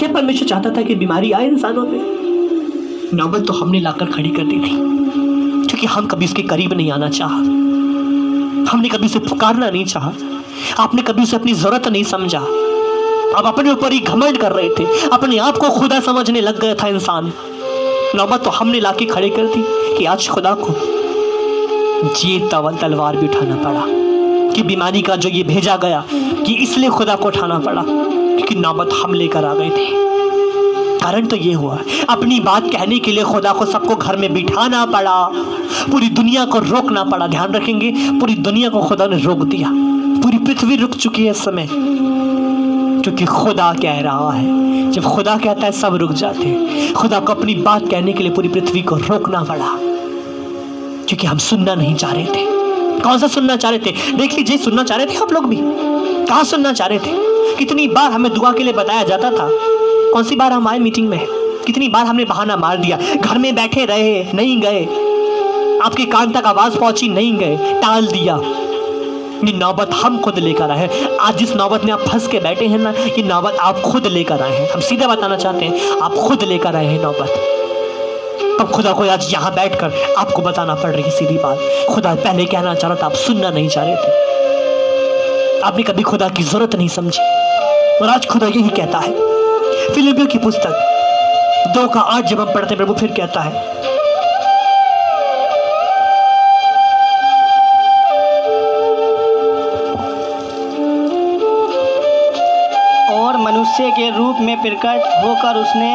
क्या परमेश्वर चाहता था कि बीमारी आए इंसानों पे? नौबत तो हमने लाकर खड़ी कर दी थी, क्योंकि हम कभी उसके करीब नहीं आना चाहा, हमने कभी उसे पुकारना नहीं चाहा, आपने कभी उसे अपनी जरूरत नहीं समझा। आप अपने ऊपर ही घमंड कर रहे थे, अपने आप को खुदा समझने लग गया था इंसान। नौबत तो हमने लाके खड़े कर दी कि आज खुदा को ये तलवार भी उठाना पड़ा, कि बीमारी का जो ये भेजा गया कि इसलिए खुदा को उठाना पड़ा, क्योंकि नौबत हम लेकर आ गए थे। कारण तो ये हुआ, अपनी बात कहने के लिए खुदा को सबको घर में बिठाना पड़ा, पूरी दुनिया को रोकना पड़ा। ध्यान रखेंगे, पूरी दुनिया को खुदा ने रोक दिया, पूरी पृथ्वी रुक चुकी है इस समय, क्योंकि खुदा कह रहा है। जब खुदा कहता है सब रुक जाते हैं। खुदा को अपनी बात कहने के लिए पूरी पृथ्वी को रोकना पड़ा, क्योंकि हम सुनना नहीं चाह रहे थे। कौन सा सुनना चाह रहे थे? देख लीजिए, सुनना चाह रहे थे आप लोग भी। कहाँ सुनना चाह रहे थे? कितनी बार हमें दुआ के लिए बताया जाता था, कौन सी बार हम आए मीटिंग में? कितनी बार हमने बहाना मार दिया, घर में बैठे रहे, नहीं गए, आपके कान तक आवाज पहुंची, नहीं गए, टाल दिया। ये नौबत हम खुद लेकर आए हैं। आज जिस नौबत में आप फंस के बैठे हैं ना, ये नौबत आप खुद लेकर आए हैं। हम सीधा बताना चाहते हैं, आप खुद लेकर आए हैं नौबत। अब खुदा को आज यहाँ बैठकर आपको बताना पड़ रही है सीधी बात। खुदा पहले कहना चाह रहा था, आप सुनना नहीं चाह रहे थे, आपने कभी खुदा की जरूरत नहीं समझी, और आज खुदा यही कहता है। फिलिपियों की पुस्तक 2:8 जब हम पढ़ते हैं, प्रभु फिर कहता है, और मनुष्य के रूप में प्रकट होकर उसने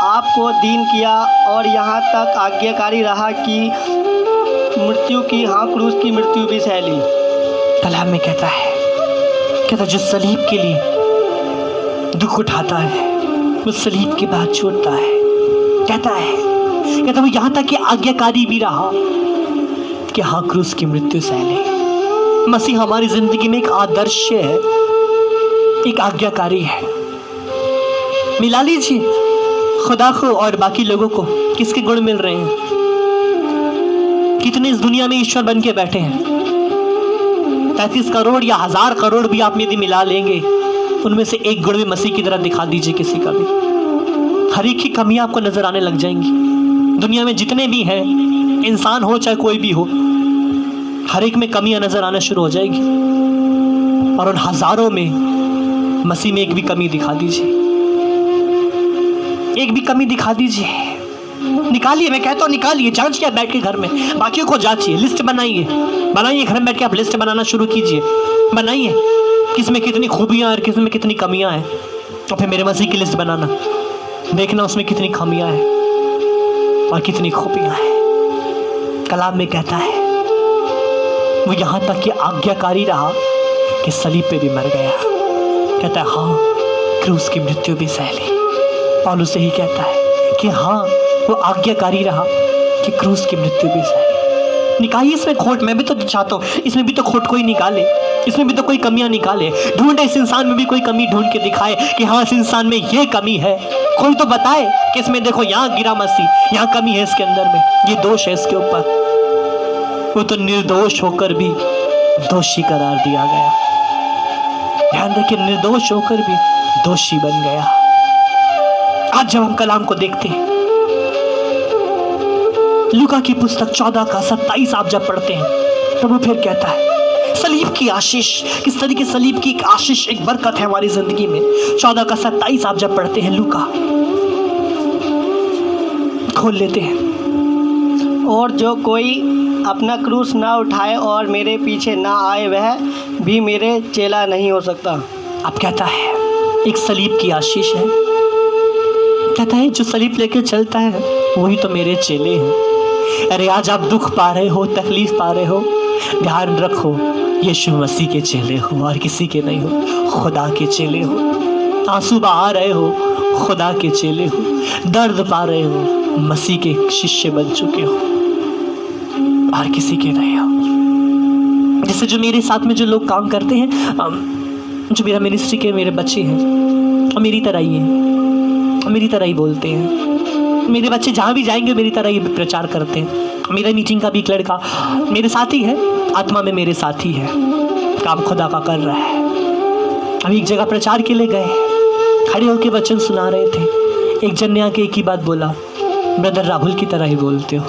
आपको दीन किया और यहाँ तक आज्ञाकारी रहा कि मृत्यु की, हाँ, क्रूस की मृत्यु भी सह ली। कलाम में कहता है जो सलीब के लिए दुख उठाता है वो सलीब के बाद छोड़ता है। कहता वो यहाँ तक कि आज्ञाकारी भी रहा कि हाँ, क्रूस की मृत्यु सह ले। मसीह हमारी जिंदगी में एक आदर्श है, एक आज्ञाकारी है। मिला लीजिए खुदा को और बाकी लोगों को, किसके गुण मिल रहे हैं? कितने इस दुनिया में ईश्वर बन के बैठे हैं? 33 करोड़ या 1000 करोड़ भी आप यदि मिला लेंगे, उनमें से एक गुण भी मसीह की तरह दिखा दीजिए किसी का भी, हर एक की कमियां आपको नजर आने लग जाएंगी। दुनिया में जितने भी हैं, इंसान हो चाहे कोई भी हो, हर एक में कमियां नजर आना शुरू हो जाएगी, और उन हजारों में मसीह में एक भी कमी दिखा दीजिए, एक भी कमी दिखा दीजिए, निकालिए। मैं कहता हूँ निकालिए, जांचिए बैठ के घर में, बाकियों को जांचिए, लिस्ट बनाइए घर में बैठ के आप लिस्ट बनाना शुरू कीजिए, बनाइए किस में कितनी खूबियाँ और किस में कितनी कमियाँ हैं, तो फिर मेरे मसीह की लिस्ट बनाना, देखना उसमें कितनी खामियाँ हैं और कितनी खूबियाँ हैं। कलाम में कहता है वो यहाँ तक कि आज्ञाकारी रहा कि सलीब पे भी मर गया। कहता है हाँ, क्रूस की मृत्यु भी सह ली। पौलुस से ही कहता है कि हाँ, वो आज्ञाकारी रहा कि क्रूस की मृत्यु भी सह ली। निकालिए इसमें खोट, मैं भी तो चाहता हूँ इसमें भी तो खोट कोई निकाले, इसमें भी तो कोई कमियां निकाले, ढूंढे इस इंसान में भी कोई कमी ढूंढ के दिखाए कि हाँ, इस इंसान में ये कमी है। कोई तो बताए कि इसमें देखो यहाँ गिरा मसीह, यहाँ कमी है इसके अंदर में, ये दोष है इसके ऊपर। वो तो निर्दोष होकर भी दोषी करार दिया गया। ध्यान रखिए, निर्दोष होकर भी दोषी बन गया। आज जब हम कलाम को देखते हैं, लूका की पुस्तक 14:27 आप जब पढ़ते हैं, तो वो फिर कहता है सलीब की आशीष, किस तरीके सलीब की एक आशीष, एक बरकत है हमारी जिंदगी में। 14:27 आप जब पढ़ते हैं, लूका खोल लेते हैं। और जो कोई अपना क्रूस ना उठाए और मेरे पीछे ना आए, वह भी मेरे चेला नहीं हो सकता। अब कहता है एक सलीब की आशीष है, कहता है जो सलीब लेके चलता है वही तो मेरे चेले हैं। अरे आज आप दुख पा रहे हो, तकलीफ पा रहे हो, ध्यान रखो यीशु मसीह के चेले हो और किसी के नहीं हो, खुदा के चेले हो। आंसू बहा रहे हो, खुदा के चेले हो। दर्द पा रहे हो, मसीह के शिष्य बन चुके हो और किसी के नहीं हो। जैसे जो मेरे साथ में जो लोग काम करते हैं, जो मेरा मिनिस्ट्री के मेरे बच्चे हैं, और मेरी तरह ही हैं, मेरी तरह ही बोलते हैं। मेरे बच्चे जहाँ भी जाएंगे मेरी तरह ही प्रचार करते हैं। मेरा मीटिंग का भी एक लड़का मेरे साथ ही है, आत्मा में मेरे साथ ही है, काम खुदा का कर रहा है। हम एक जगह प्रचार के लिए गए, खड़े होकर वचन सुना रहे थे। एक जन ने आके एक ही बात बोला, ब्रदर राहुल की तरह ही बोलते हो।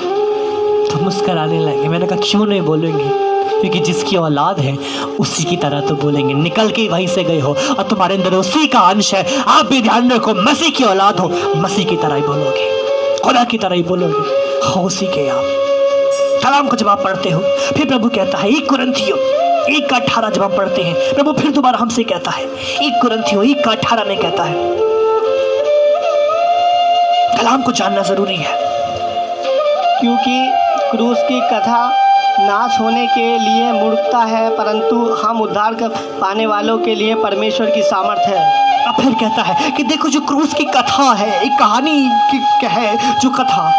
तो मुस्कराने लगे। मैंने कहा क्यों नहीं बोलेंगे, क्योंकि जिसकी औलाद है उसी की तरह तो बोलेंगे। निकल के वहीं से गए हो और तुम्हारे अंदर उसी का अंश है। आप भी ध्यान रखो, मसीह की औलाद हो, मसीह की तरह ही बोलोगे, खुदा की तरह ही बोलोगे, हो उसी के आप। कलाम को जब आप पढ़ते हो, फिर प्रभु कहता है 1 कुरिन्थियों 1:18 जब हम पढ़ते हैं, प्रभु फिर दोबारा हमसे कहता है 1 कुरिन्थियों 1:18 में कहता है। कलाम को जानना जरूरी है, क्योंकि क्रूस की कथा नाश होने के लिए मूर्खता है, परंतु हम उद्धार कर पाने वालों के लिए परमेश्वर की सामर्थ्य है। अब फिर कहता है कि देखो जो क्रूस की कथा है, एक कहानी की है जो कथा,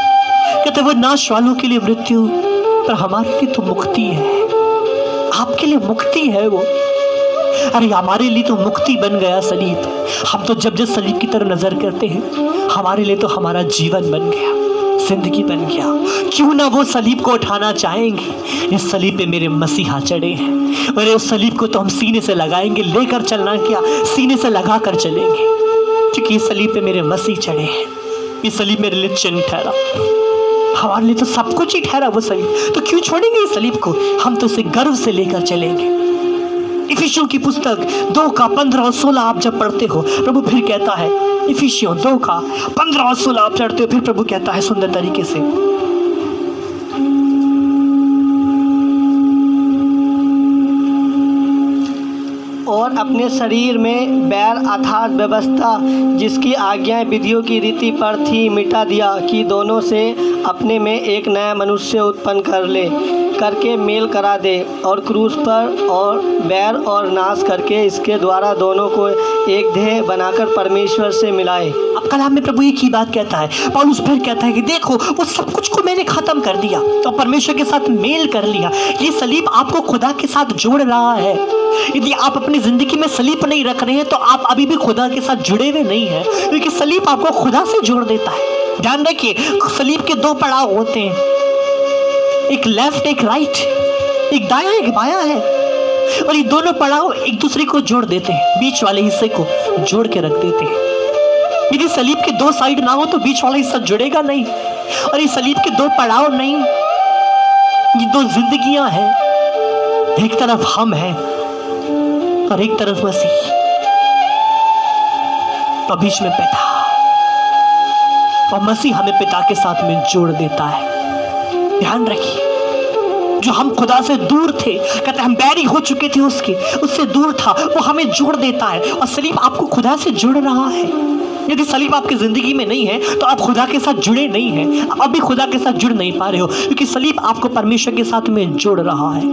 कहते वो नाश वालों के लिए मृत्यु, पर हमारे लिए तो मुक्ति है। आपके लिए मुक्ति है वो। अरे हमारे लिए तो मुक्ति बन गया सलीब। हम तो जब सलीब की तरफ नजर करते हैं, हमारे लिए तो हमारा जीवन बन गया, जिंदगी बन गया। क्यों ना वो सलीब को उठाना चाहेंगे। इस सलीब पे मेरे मसीहा चढ़े हैं, और उस सलीब को तो हम सीने से लगाएंगे, लेकर चलना क्या, सीने से लगा कर चलेंगे, क्योंकि इस सलीब पे मेरे मसीह चढ़े हैं। ये सलीब मेरे लिए चिन्ह ठहरा, हमारे लिए तो सब कुछ ही ठहरा वो सलीब। तो क्यों छोड़ेंगे इस सलीब को, हम तो इसे गर्व से लेकर चलेंगे। इफिसियों की पुस्तक 2:15 और 16 आप जब पढ़ते हो, प्रभु फिर कहता है, इफिसियों 2:15 और 16 आप पढ़ते हो, फिर प्रभु कहता है सुंदर तरीके से, और अपने शरीर में बैर अर्थात व्यवस्था जिसकी आज्ञाएं विधियों की रीति पर थी मिटा दिया, कि दोनों से अपने में एक नया मनुष्य उत्पन्न करके मेल करा दे, और क्रूस पर और बैर और नाश करके इसके द्वारा दोनों को एक देह बनाकर परमेश्वर से मिलाए। अब कलाम में प्रभु एक ही बात कहता है। पौलुस फिर कहता है कि देखो वो सब कुछ को मैंने खत्म कर दिया तो परमेश्वर के साथ मेल कर लिया। ये सलीब आपको खुदा के साथ जोड़ रहा है। यदि आप अपनी जिंदगी में सलीब नहीं रख रहे हैं तो आप अभी भी खुदा के साथ जुड़े हुए नहीं हैं, क्योंकि सलीब आपको खुदा से जोड़ देता है। ध्यान रखिए, सलीब के 2 पड़ाव होते हैं, एक लेफ्ट एक राइट, एक दायां एक बायां है, और ये दोनों पड़ाव एक दूसरे को जोड़ देते हैं, बीच वाले हिस्से को जोड़ के रख देते हैं। यदि सलीब के 2 साइड ना हो तो बीच वाला हिस्सा जुड़ेगा नहीं, और ये सलीब के 2 पड़ाव नहीं, ये 2 जिंदगियां हैं। एक तरफ हम हैं और एक तरफ मसीह, तो बीच में पिता, और मसीह हमें पिता के साथ में जोड़ देता है। ध्यान रखिए, जो हम खुदा से दूर थे, कहते हम बैरी हो चुके थे उससे दूर था, वो हमें जोड़ देता है, और सलीब आपको खुदा से जुड़ रहा है। यदि सलीब आपकी जिंदगी में नहीं है तो आप खुदा के साथ जुड़े नहीं हैं, आप अभी खुदा के साथ जुड़ नहीं पा रहे हो, क्योंकि सलीब आपको परमेश्वर के साथ में जोड़ रहा है,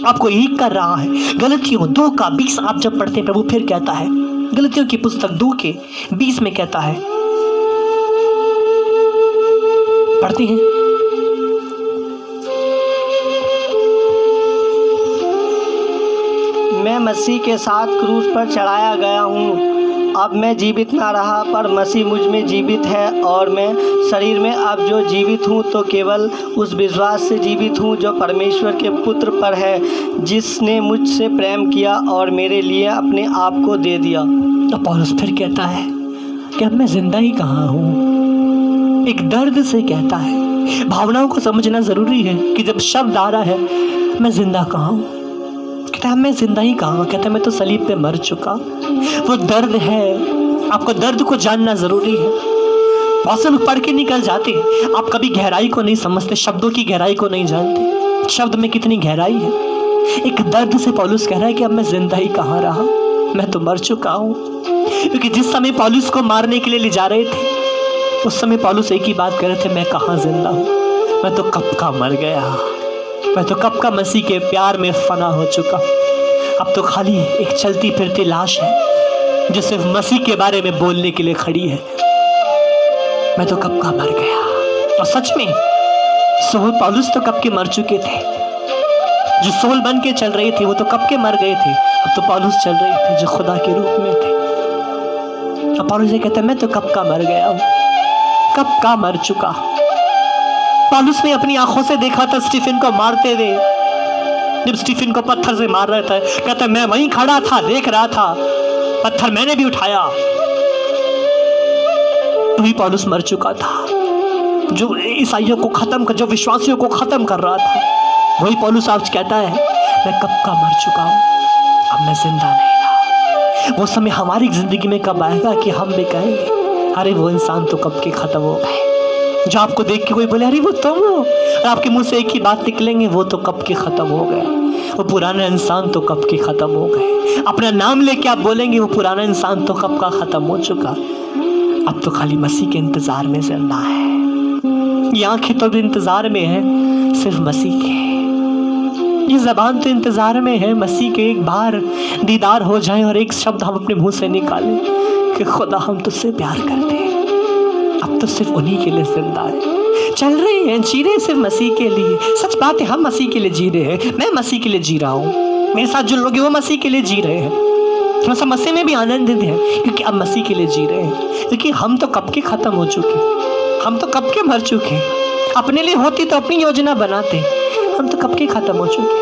आपको एक कर रहा है। गलतियों 2:20 आप जब पढ़ते हैं, प्रभु फिर कहता है, गलतियों की पुस्तक 2:20 में कहता है, पढ़ते हैं, मैं मसीह के साथ क्रूस पर चढ़ाया गया हूँ। अब मैं जीवित ना रहा, पर मसीह मुझ में जीवित है, और मैं शरीर में अब जो जीवित हूँ तो केवल उस विश्वास से जीवित हूँ जो परमेश्वर के पुत्र पर है, जिसने मुझसे प्रेम किया और मेरे लिए अपने आप को दे दिया। तो पौलुस फिर कहता है कि अब मैं जिंदा ही कहाँ हूँ। एक दर्द से कहता है, भावनाओं को समझना जरूरी है कि जब शब्द आ रहा है मैं जिंदा कहाँ हूँ, कहता है मैं जिंदा ही कहाँ, कहता है मैं तो सलीब पे मर चुका। वो दर्द है, आपको दर्द को जानना जरूरी है। बहुत से लोग पढ़ के निकल जाते, आप कभी गहराई को नहीं समझते, शब्दों की गहराई को नहीं जानते, शब्द में कितनी गहराई है। एक दर्द से पौलुस कह रहा है कि अब मैं जिंदा ही कहाँ रहा, मैं तो मर चुका हूँ। क्योंकि जिस समय पौलुस को मारने के लिए ले जा रहे थे, उस समय पौलुस एक ही बात कर रहे थे, मैं कहाँ जिंदा हूँ, मैं तो कब का मर गया, मैं तो कब का मसीह के प्यार में फना हो चुका। अब तो खाली एक चलती फिरती लाश है जो सिर्फ मसीह के बारे में बोलने के लिए खड़ी है। मैं तो कब का मर गया। और सच में सोल पौलुस तो कब के मर चुके थे, जो सोल बन के चल रहे थे वो तो कब के मर गए थे। अब तो पौलुस चल रहे थे जो खुदा के रूप में थे। अब पौलुस ये कहता है मैं तो कब का मर गया हूँ, कब का मर चुका। पौलुस ने अपनी आंखों से देखा था स्टीफन को मारते हुए, जब स्टीफन को पत्थर से मार रहा था, कहता मैं वहीं खड़ा था, देख रहा था, पत्थर मैंने भी उठाया, वही पौलुस मर चुका था, जो ईसाइयों को खत्म कर, जो विश्वासियों को खत्म कर रहा था। वही पौलुस आज कहता है मैं कब का मर चुका हूँ, अब मैं जिंदा नहीं रहा। वो समय हमारी जिंदगी में कब आएगा कि हम भी कहेंगे अरे वो इंसान तो कब के खत्म हो गए। जो आपको देख के कोई बोले अरे वो तुम हो, और आपके मुंह से एक ही बात निकलेंगे वो तो कब के खत्म हो गए, वो पुराना इंसान तो कब के खत्म हो गए। अपना नाम लेके आप बोलेंगे वो पुराना इंसान तो कब का खत्म हो चुका, अब तो खाली मसीह के इंतजार में जिंदा है। ये आंखें तो भी इंतजार में है सिर्फ मसीह के, ये ज़बान तो इंतजार में है मसीह के एक बार दीदार हो जाए और एक शब्द हम अपने मुंह से निकालें कि खुदा हम तुझसे प्यार करते हैं। अब तो सिर्फ उन्हीं के लिए जिंदा है, चल रहे हैं, जी रहे सिर्फ मसीह के लिए। सच बात है, हम मसीह के लिए जी रहे हैं, मैं मसीह के लिए जी रहा हूँ, मेरे साथ जो लोग हैं वो मसीह के लिए जी रहे हैं। थोड़ा सा मसीह में भी आनंदित हैं क्योंकि अब मसीह के लिए जी रहे हैं। क्योंकि हम तो कब के ख़त्म हो चुके, हम तो कब के मर चुके। अपने लिए होती तो अपनी योजना बनाते, हम तो कब के ख़त्म हो चुके।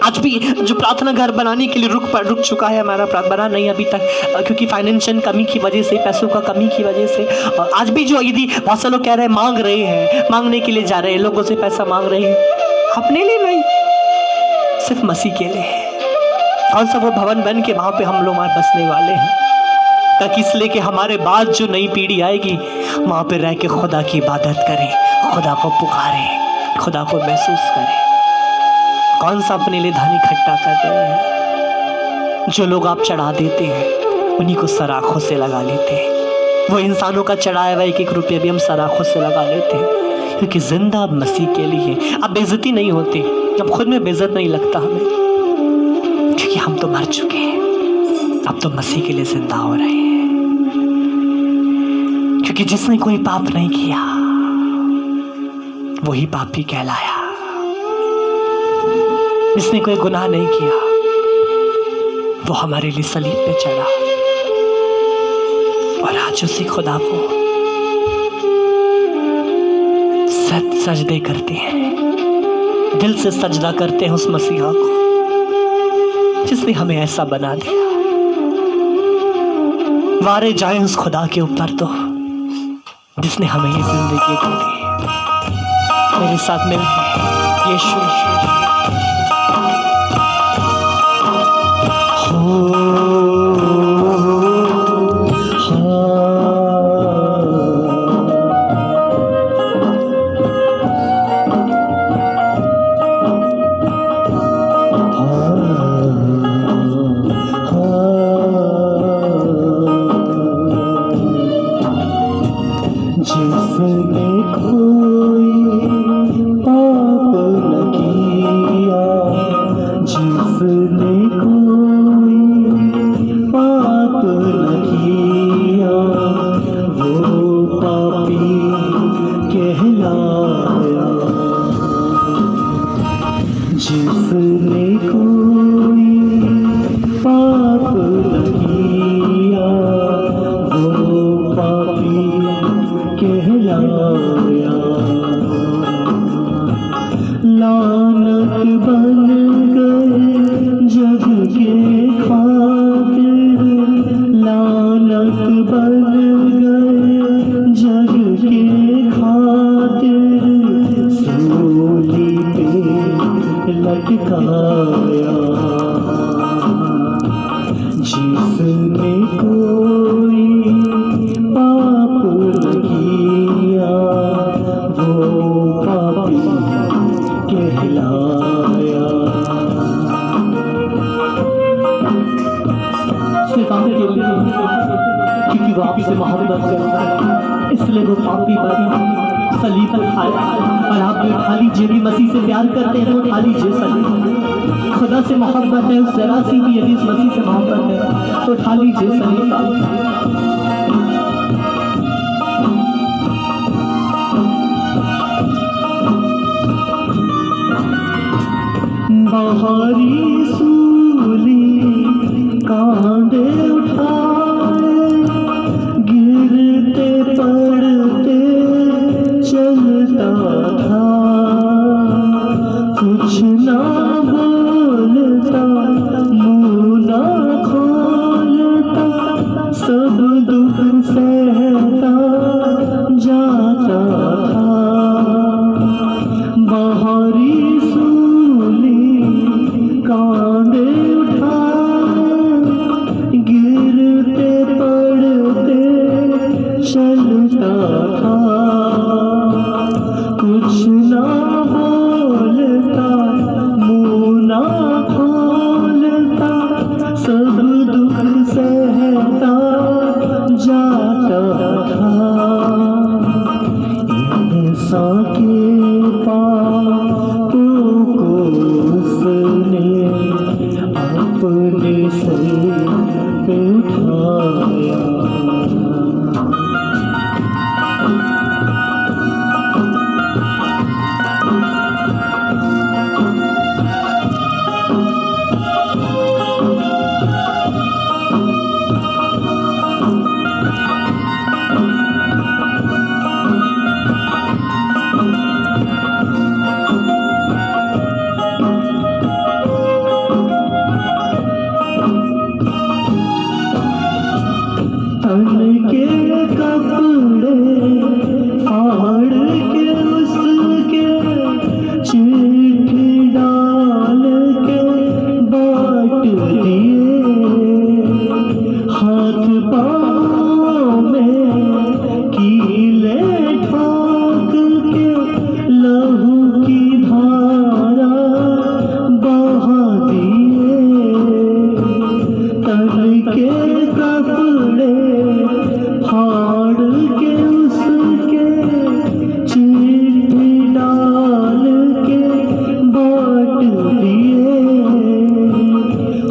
आज भी जो प्रार्थना घर बनाने के लिए रुक चुका है हमारा, बना नहीं अभी तक क्योंकि फाइनेंशियल कमी की वजह से, पैसों का कमी की वजह से। और आज भी जो यदि बहुत से लोग कह रहे हैं, मांग रहे हैं, मांगने के लिए जा रहे हैं, लोगों से पैसा मांग रहे हैं, अपने लिए नहीं सिर्फ मसीह के लिए। कौन सा वो भवन बन के वहाँ पे हम लोग बसने वाले हैं, ताकि इसलिए कि हमारे बाद जो नई पीढ़ी आएगी वहाँ पे रह के खुदा की इबादत करें, खुदा को पुकारें, खुदा को महसूस करें। कौन सा अपने लिए धन इकट्ठा कर रहे हैं। जो लोग आप चढ़ा देते हैं उन्हीं को सराखों से लगा लेते हैं। वो इंसानों का चढ़ाया हुआ एक रुपये भी हम सराखों से लगा लेते हैं, क्योंकि जिंदा मसीह के लिए। अब बेइज्जती नहीं होती, अब खुद में बेइज्जत नहीं लगता हमें, क्योंकि हम तो मर चुके हैं, अब तो मसीह के लिए जिंदा हो रहे हैं। क्योंकि जिसने कोई पाप नहीं किया वही पापी कहलाया, जिसने कोई गुनाह नहीं किया वो हमारे लिए सलीब पे चढ़ा। और आज उसी खुदा को सजदे करते हैं, दिल से सजदा करते हैं उस मसीहा को जिसने हमें ऐसा बना दिया। वारे जाए उस खुदा के ऊपर तो जिसने हमें ये जिंदगी दी थी। मेरे साथ मिलके यीशु क्योंकि वो आपसे मोहब्बत करता है, इसलिए वो पापी बना, सलीब पर खाया। और आप भी उठा लीजिए, भी मसीह से प्यार करते हैं तो उठा लीजिए सलीब। खुदा से मोहब्बत है, उस जरा सी भी यदि उस मसीह से मोहब्बत है तो उठा लीजिए सलीब। बहारी सूली कांधे उठाए, गिरते पड़ते चलता था, कुछ ना बोलता, मुँह ना खोलता, सब दुख सहता अपने सर पे उठाया। तन के कपड़े फाड़ के उसके चिट्ठी डाल के बांट दिए। हाथ पाँव में कीले ठोक के लहू की धारा बहा दिए। तन के कपड़े फाड़ के उसके चिट्ठी डाल के बांट दिए।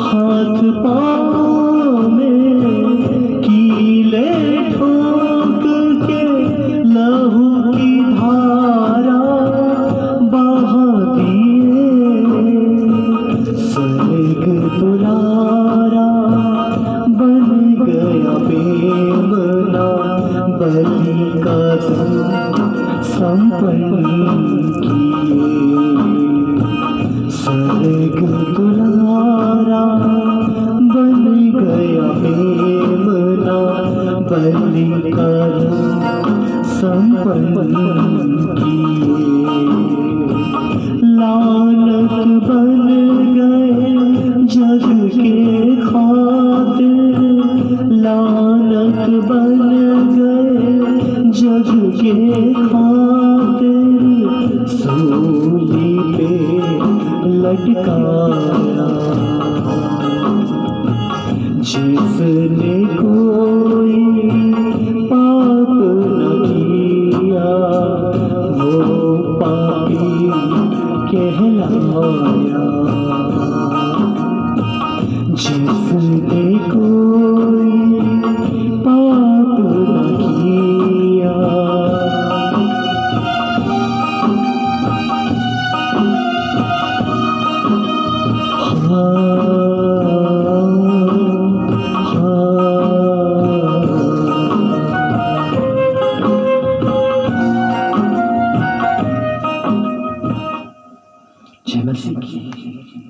हाथ पाँव में कीले ठोक के लहू की धारा बहा दिए। स्वर्ग दुलारा बन गया बेमना, बलि का संपन्न किए। स्वर्ग दुलारा बन गया बेमना, बलि का संपन्न किए। लानत बन गए जग के खातिर, लानत बन गए जग के खातिर। सूली पे लटकाया जिसने कोई पाप न किया, वो पापी कहलाया। जिसने कोई पाप न किया। जय मसीह की।